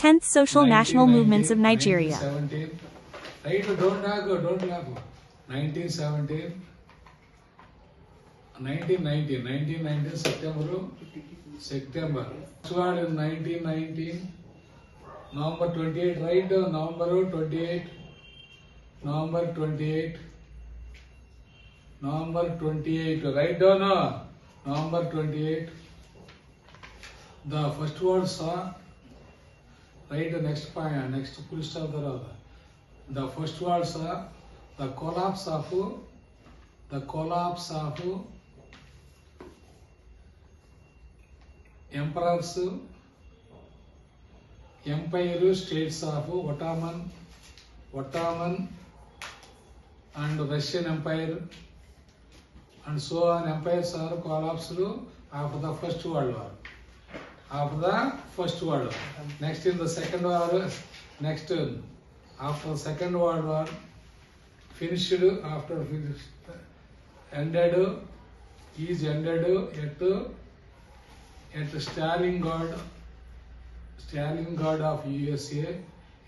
10th Social National Movements of Nigeria. 1917. Right, don't laugh. 1917. 1919 September. First one in 1919. November 28, right? November 28. November 28. November 28. Right down. November 28. The first word saw. Right, the next point, next full stop there. The first word saw the collapse of emperors, empire, states of Ottoman and Russian Empire and so on. Empires are collapsed after the First World War. Next in the Second War, after Second World War, ended at Stalingrad of USA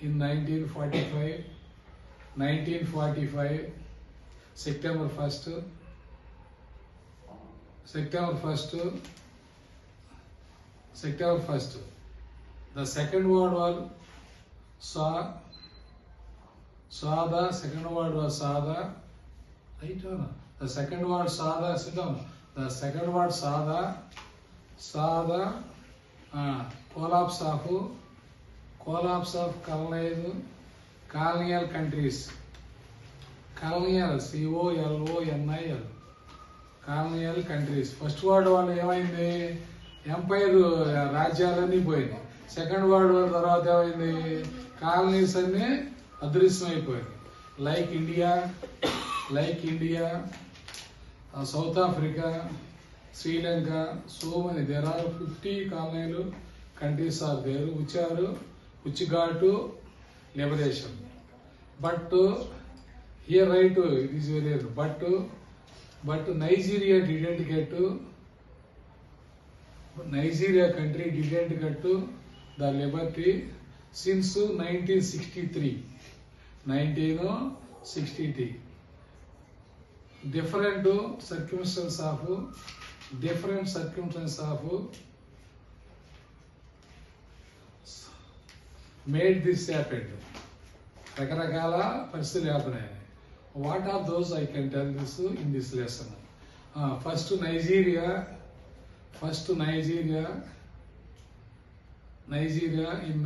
in 1945, September 1st. The Second World War saw the Second World War saw the right on. The Second World saw the sit down. The Second World saw the collapse of colonial countries. Colonial, COLONIL. Colonial countries. First World War ఏమైంది? Empire రాజ్యాలన్నీ పోయినాయి. Second world war తర్వాత ఏమైంది? Colonies అన్ని అదృశ్యమైపోయింది. Like India, South Africa, Sri Lanka, so many. There are 50 colonial countries are there which got to liberation. But here right, it is very rare. But Nigeria didn't get to. Nigeria country didn't get to the liberty since 1963. 1963. Different circumstances of made this happen. రకరకాల పరిస్థితులు happen. What are those? I can tell this in this lesson. First Nigeria in